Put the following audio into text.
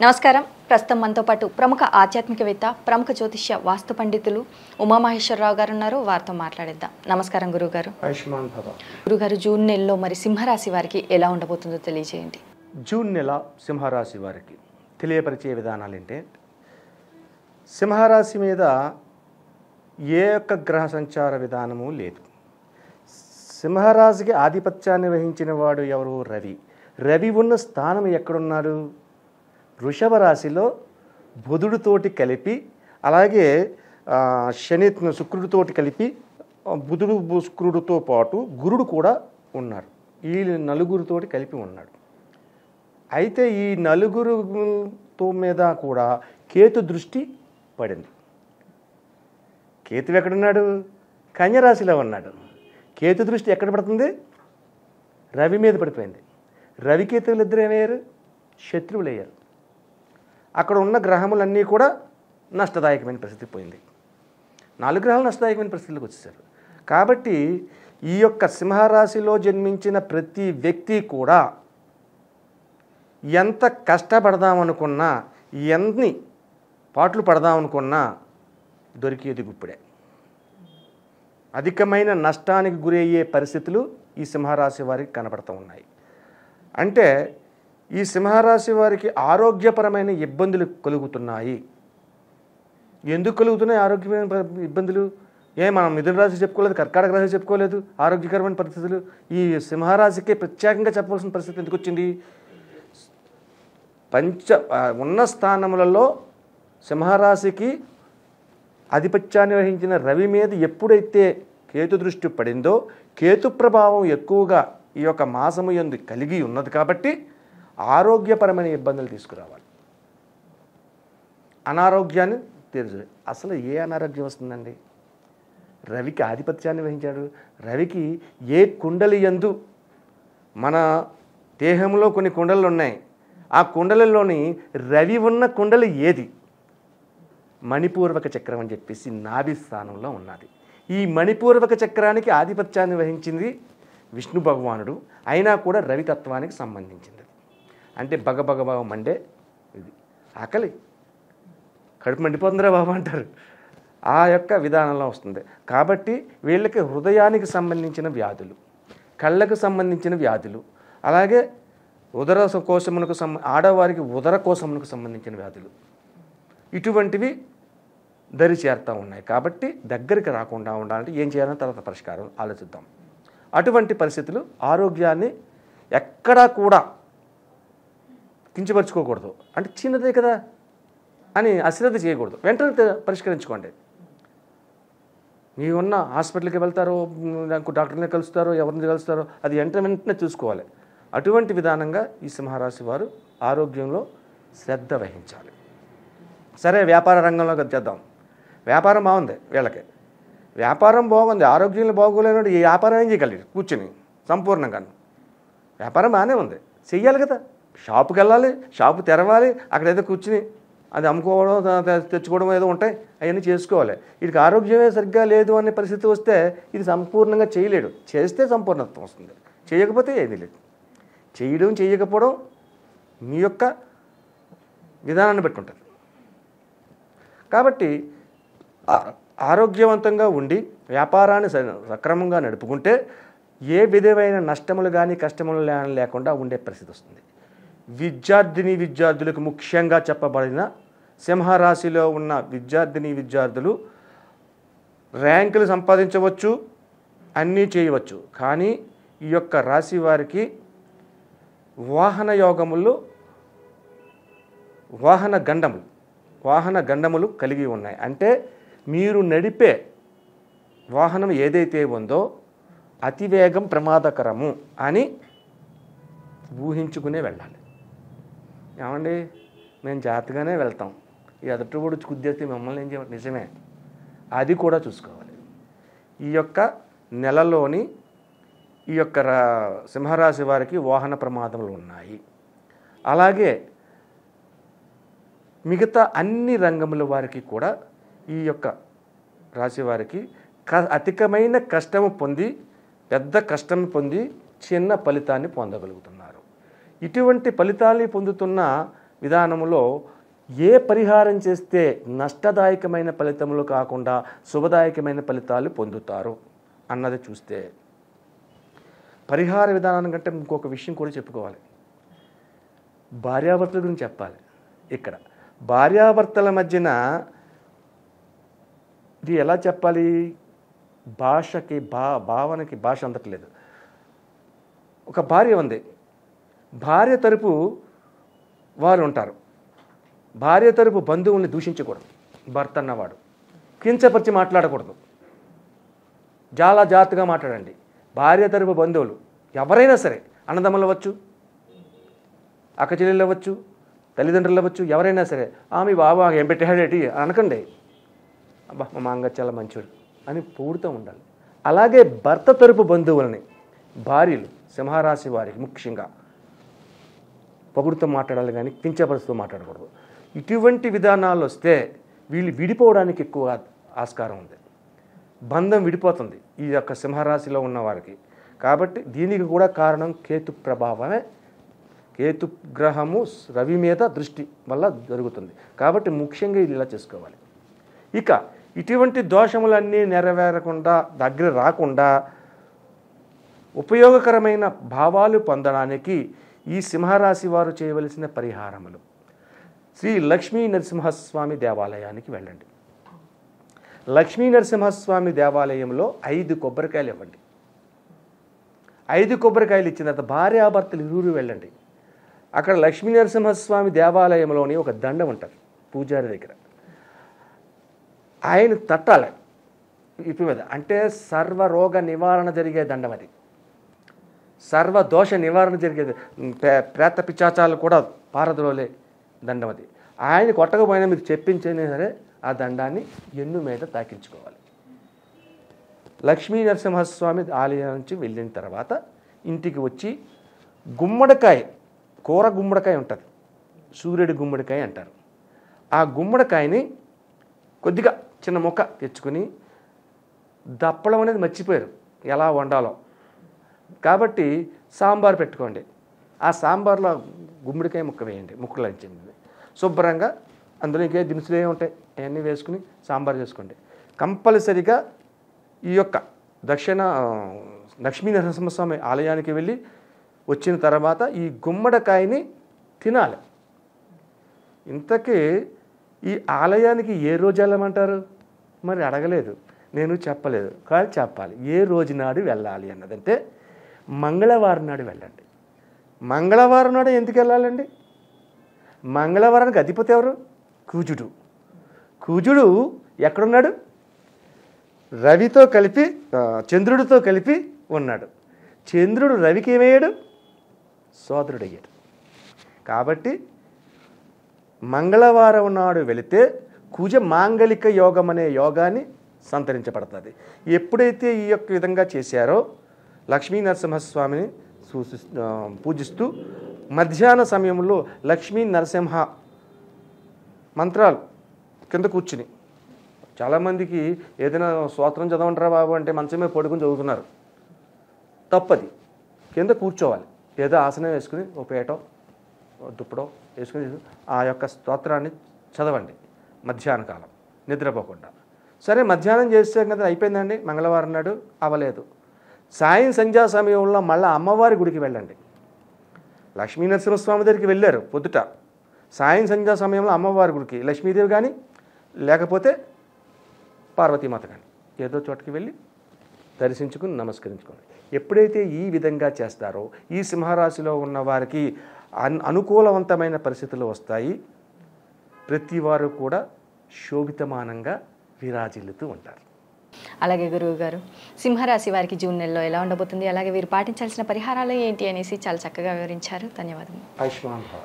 నమస్కారం. ప్రస్తుతం మనతో పాటు ప్రముఖ ఆధ్యాత్మికవేత్త, ప్రముఖ జ్యోతిష్య వాస్తు పండితులు ఉమామహేశ్వరరావు గారు ఉన్నారు. వారితో మాట్లాడేద్దాం. నమస్కారం గురుగారు. ఆయుష్మాన్ భవ. గురుగారు, జూన్ నెలలో మరి సింహరాశి వారికి ఎలా ఉండబోతుందో తెలియజేయండి. జూన్ నెల సింహరాశి వారికి తెలియపరిచే విధానాలు ఏంటి? సింహరాశి మీద ఏ ఒక్క గ్రహ సంచార విధానము లేదు. సింహరాశికి ఆధిపత్యాన్ని వహించిన వాడు ఎవరు? రవి. రవి ఉన్న స్థానం ఎక్కడున్నాడు? వృషభ రాశిలో బుధుడితోటి కలిపి, అలాగే శుక్రుడితోటి కలిపి, బుధుడు శుక్రుడితో పాటు గురుడు కూడా ఉన్నారు. ఈ నలుగురితోటి కలిపి ఉన్నాడు. అయితే ఈ నలుగురుతో మీద కూడా కేతు దృష్టి పడింది. కేతు ఎక్కడున్నాడు? కన్యరాశిలో ఉన్నాడు. కేతు దృష్టి ఎక్కడ పడుతుంది? రవి మీద పడిపోయింది. రవికేతువులు ఇద్దరు ఏమయ్యారు? శత్రువులు అయ్యారు. అక్కడ ఉన్న గ్రహములన్నీ కూడా నష్టదాయకమైన పరిస్థితి పోయింది. 4 గ్రహాలు నష్టదాయకమైన పరిస్థితులకు వచ్చేసారు. కాబట్టి ఈ యొక్క సింహరాశిలో జన్మించిన ప్రతి వ్యక్తి కూడా ఎంత కష్టపడదామనుకున్నా, ఎన్ని పాటలు పడదామనుకున్నా దొరికేది గుప్పుడే. అధికమైన నష్టానికి గురయ్యే పరిస్థితులు ఈ సింహరాశి వారికి కనబడుతూ ఉన్నాయి. అంటే ఈ సింహరాశి వారికి ఆరోగ్యపరమైన ఇబ్బందులు కలుగుతున్నాయి. ఎందుకు కలుగుతున్నాయి ఆరోగ్యమైన ఇబ్బందులు? మనం మిథున రాశి చెప్పుకోలేదు, కర్కాటక రాశి చెప్పుకోలేదు. ఆరోగ్యకరమైన పరిస్థితులు ఈ సింహరాశికి ప్రత్యేకంగా చెప్పవలసిన పరిస్థితి ఎందుకు వచ్చింది? ఉన్న స్థానములలో సింహరాశికి ఆధిపత్యాన్ని వహించిన రవి మీద ఎప్పుడైతే కేతు దృష్టి పడిందో, కేతు ప్రభావం ఎక్కువగా ఈ యొక్క మాసము యందు కలిగి ఉన్నది. కాబట్టి ఆరోగ్యపరమైన ఇబ్బందులు తీసుకురావాలి. అనారోగ్యాన్ని తెలుసు. అసలు ఏ అనారోగ్యం వస్తుందండి? రవికి ఆధిపత్యాన్ని వహించాడు. రవికి ఏ కుండలి యందు, మన దేహంలో కొన్ని కుండలు ఉన్నాయి. ఆ కుండలలోని రవి ఉన్న కుండలి ఏది? మణిపూర్వక చక్రం అని చెప్పేసి నాభి స్థానంలో ఉన్నది. ఈ మణిపూర్వక చక్రానికి ఆధిపత్యాన్ని వహించింది విష్ణు భగవానుడు. అయినా కూడా రవితత్వానికి సంబంధించింది. అంటే బగబగ మండే ఇది ఆకలి, కడుపు మండిపోతుందిరా బాబు అంటారు. ఆ యొక్క విధానంలో వస్తుంది. కాబట్టి వీళ్ళకి హృదయానికి సంబంధించిన వ్యాధులు, కళ్ళకు సంబంధించిన వ్యాధులు, అలాగే ఉదర కోశమునకు ఆడవారికి ఉదర కోశమునకు సంబంధించిన వ్యాధులు, ఇటువంటివి దరి చేరుతూ ఉన్నాయి. కాబట్టి దగ్గరికి రాకుండా ఉండాలంటే ఏం చేయాలని తర్వాత పరిష్కారం ఆలోచిద్దాం. అటువంటి పరిస్థితులు ఆరోగ్యాన్ని ఎక్కడా కూడా కించపరుచుకోకూడదు. అంటే చిన్నదే కదా అని అశ్రద్ధ చేయకూడదు. వెంటనే పరిష్కరించుకోండి. ఉన్న హాస్పిటల్కి వెళ్తారో, డాక్టర్ని కలుస్తారో, ఎవరిని కలుస్తారో అది వెంటనే చూసుకోవాలి. అటువంటి విధానంగా ఈ సింహరాశి వారు ఆరోగ్యంలో శ్రద్ధ వహించాలి. సరే, వ్యాపార రంగంలోకి వచ్చేద్దాం. వ్యాపారం బాగుంది వీళ్ళకి. వ్యాపారం బాగుంది. ఆరోగ్యంలో బాగోలేనప్పుడు ఈ వ్యాపారం ఏం చేయగలరు? కూర్చుని సంపూర్ణంగా వ్యాపారం బాగానే ఉంది, చెయ్యాలి కదా. షాపుకి వెళ్ళాలి, షాపు తెరవాలి, అక్కడ ఏదో కూర్చుని అది అమ్ముకోవడం, తెచ్చుకోవడం ఏదో ఉంటాయి, అవన్నీ చేసుకోవాలి. వీడికి ఆరోగ్యమే సరిగ్గా లేదు అనే పరిస్థితి వస్తే ఇది సంపూర్ణంగా చేయలేడు. చేస్తే సంపూర్ణత్వం వస్తుంది, చేయకపోతే ఏమీ లేదు. చేయడం చేయకపోవడం మీ యొక్క విధానాన్ని బట్టి ఉంటుంది. కాబట్టి ఆరోగ్యవంతంగా ఉండి వ్యాపారాన్ని సక్రమంగా నడుపుకుంటే ఏ విధమైన నష్టములు కానీ కష్టములు లేకుండా ఉండే పరిస్థితి వస్తుంది. విద్యార్థులకు ముఖ్యంగా చెప్పబడిన సింహరాశిలో ఉన్న విద్యార్థులు ర్యాంకులు సంపాదించవచ్చు, అన్నీ చేయవచ్చు. కానీ ఈ యొక్క రాశి వారికి వాహన యోగములు, వాహన గండములు కలిగి ఉన్నాయి. అంటే మీరు నడిపే వాహనం ఏదైతే ఉందో అతివేగం ప్రమాదకరము అని ఊహించుకునే వెళ్ళాలి. ఏమండి, మేము జాగ్రత్తగానే వెళ్తాం, ఈ ఎదుటివాడు కుద్దేస్తే మమ్మల్ని ఏం చేయాలి? నిజమే, అది కూడా చూసుకోవాలి. ఈ యొక్క నెలలోని ఈ యొక్క సింహరాశి వారికి వాహన ప్రమాదములు ఉన్నాయి. అలాగే మిగతా అన్ని రంగముల వారికి కూడా ఈ యొక్క రాశి వారికి అధికమైన కష్టము పొంది, పెద్ద కష్టం పొంది చిన్న ఫలితాన్ని పొందగలుగుతున్నారు. ఇటువంటి ఫలితాన్ని పొందుతున్న విధానంలో ఏ పరిహారం చేస్తే నష్టదాయకమైన ఫలితములు కాకుండా శుభదాయకమైన ఫలితాలు పొందుతారు అన్నది చూస్తే, పరిహార విధానం కంటే ఇంకొక విషయం కూడా చెప్పుకోవాలి. భార్యాభర్తల గురించి చెప్పాలి. ఇక్కడ భార్యాభర్తల మధ్యన ఇది ఎలా చెప్పాలి, భాషకి భావనకి భాష అందట్లేదు. ఒక భార్య ఉంది, భార్య తరపు వారు ఉంటారు. భార్య తరపు బంధువుల్ని దూషించకూడదు. భర్త అన్నవాడు కించపరిచి మాట్లాడకూడదు. చాలా జాగ్రత్తగా మాట్లాడండి. భార్య తరపు బంధువులు ఎవరైనా సరే, అన్నదమ్ములు అవ్వచ్చు, అక్క చెల్లెళ్ళు అవ్వచ్చు, తల్లిదండ్రులు అవ్వచ్చు, ఎవరైనా సరే, ఆమె బాబా ఏం పెట్టాడేటి అనకండి. అబ్బా మా మాంగ చాలా మంచోడు అని పొగుడుతూ ఉండాలి. అలాగే భర్త తరపు బంధువులని భార్యలు, సింహరాశి వారికి ముఖ్యంగా పొగుడుతూ మాట్లాడాలి, కానీ కించపరుస్తూ మాట్లాడకూడదు. ఇటువంటి విధానాలు వస్తే వీళ్ళు విడిపోవడానికి ఎక్కువ ఆస్కారం ఉంది. బంధం విడిపోతుంది ఈ యొక్క సింహరాశిలో ఉన్న వారికి. కాబట్టి దీనికి కూడా కారణం కేతు ప్రభావమే. కేతు గ్రహము రవి మీద దృష్టి వల్ల జరుగుతుంది. కాబట్టి ముఖ్యంగా ఇది ఇలా చేసుకోవాలి. ఇక ఇటువంటి దోషములన్నీ నెరవేరకుండా, దగ్గర రాకుండా ఉపయోగకరమైన భావాలు పొందడానికి ఈ సింహరాశి వారు చేయవలసిన పరిహారములు: శ్రీ లక్ష్మీ నరసింహస్వామి దేవాలయానికి వెళ్ళండి. లక్ష్మీ నరసింహస్వామి దేవాలయంలో 5 కొబ్బరికాయలు ఇవ్వండి. 5 కొబ్బరికాయలు ఇచ్చిన తర్వాత భార్యాభర్తలు ఇరువురు వెళ్ళండి. అక్కడ లక్ష్మీ నరసింహస్వామి దేవాలయంలోని ఒక దండం ఉంటుంది పూజారి దగ్గర. ఆయన తట్టాలి ఇప్పుడు మీద, అంటే సర్వరోగ నివారణ జరిగే దండం అది. సర్వదోష నివారణ జరిగేది. ప్రేత పిచాచాలు కూడా పారద్రోలే దండం అది. ఆయన కొట్టకపోయినా మీరు చెప్పించినా సరే ఆ దండాన్ని ఎన్ను మీద తాకించుకోవాలి. లక్ష్మీ నరసింహస్వామి ఆలయం నుంచి వెళ్ళిన తర్వాత ఇంటికి వచ్చి గుమ్మడికాయ, కూర గుమ్మడికాయ ఉంటుంది, సూర్యుడి గుమ్మడికాయ అంటారు. ఆ గుమ్మడికాయని కొద్దిగా చిన్న ముక్క తెచ్చుకొని, దప్పడం అనేది మర్చిపోయారు ఎలా వండాలో, కాబట్టి సాంబార్ పెట్టుకోండి. ఆ సాంబార్లో గుమ్మడికాయ ముక్క వేయండి, ముక్కలు ఇచ్చింది శుభ్రంగా. అందులో ఇంకే దినుసులు ఏమి ఉంటాయి అవన్నీ వేసుకుని సాంబార్ చేసుకోండి. కంపల్సరిగా ఈ యొక్క లక్ష్మీ నరసింహస్వామి ఆలయానికి వెళ్ళి వచ్చిన తర్వాత ఈ గుమ్మడికాయని తినాలి. ఇంతకీ ఈ ఆలయానికి ఏ రోజు వెళ్ళమంటారు మరి అడగలేదు, నేను చెప్పలేదు, కానీ చెప్పాలి. ఏ రోజు నాడు వెళ్ళాలి అన్నదంటే మంగళవారం నాడు వెళ్ళండి. మంగళవారం నాడు ఎందుకు వెళ్ళాలండి? మంగళవారానికి అధిపతి ఎవరు? కుజుడు. కుజుడు ఎక్కడున్నాడు? రవితో కలిపి, చంద్రుడితో కలిపి ఉన్నాడు. చంద్రుడు రవికి ఏమయ్యాడు? సోదరుడయ్యాడు. కాబట్టి మంగళవారం నాడు వెళితే కుజ మాంగళిక యోగం అనే యోగాన్ని సంతరించబడుతుంది. ఎప్పుడైతే ఈ యొక్క విధంగా చేశారో లక్ష్మీ నరసింహస్వామిని పూజిస్తూ మధ్యాహ్న సమయంలో లక్ష్మీ నరసింహ మంత్రాలు కింద కూర్చుని, చాలామందికి ఏదైనా స్తోత్రం చదవంటారా బాబు అంటే మంచమే పడుకుని చదువుతున్నారు. తప్పది. కింద కూర్చోవాలి. ఏదో ఆసనం వేసుకుని ఓ పేటో దుప్పడో వేసుకుని ఆ యొక్క స్తోత్రాన్ని చదవండి మధ్యాహ్న కాలం నిద్రపోకుండా. సరే మధ్యాహ్నం చేసాం కదా అయిపోయిందండి, మంగళవారం నాడు అవ్వలేదు. సాయం సంధ్యా సమయంలో మళ్ళీ అమ్మవారి గుడికి వెళ్ళండి. లక్ష్మీ నరసింహస్వామి దగ్గరికి వెళ్ళారు పొద్దుట, సాయం సంధ్యా సమయంలో అమ్మవారి గుడికి, లక్ష్మీదేవి కానీ లేకపోతే పార్వతీమాత కానీ ఏదో చోటకి వెళ్ళి దర్శించుకుని నమస్కరించుకోండి. ఎప్పుడైతే ఈ విధంగా చేస్తారో ఈ సింహరాశిలో ఉన్న వారికి అనుకూలవంతమైన పరిస్థితులు వస్తాయి. ప్రతి వారు కూడా శోభితమానంగా విరాజిల్లుతూ ఉంటారు. అలాగే గురువు గారు, సింహరాశి వారికి జూన్ నెలలో ఎలా ఉండబోతుంది, అలాగే వీరు పాటించాల్సిన పరిహారాలు ఏంటి అనేసి చాలా చక్కగా వివరించారు. ధన్యవాదాలు. ఆయుష్మాన్ భవ.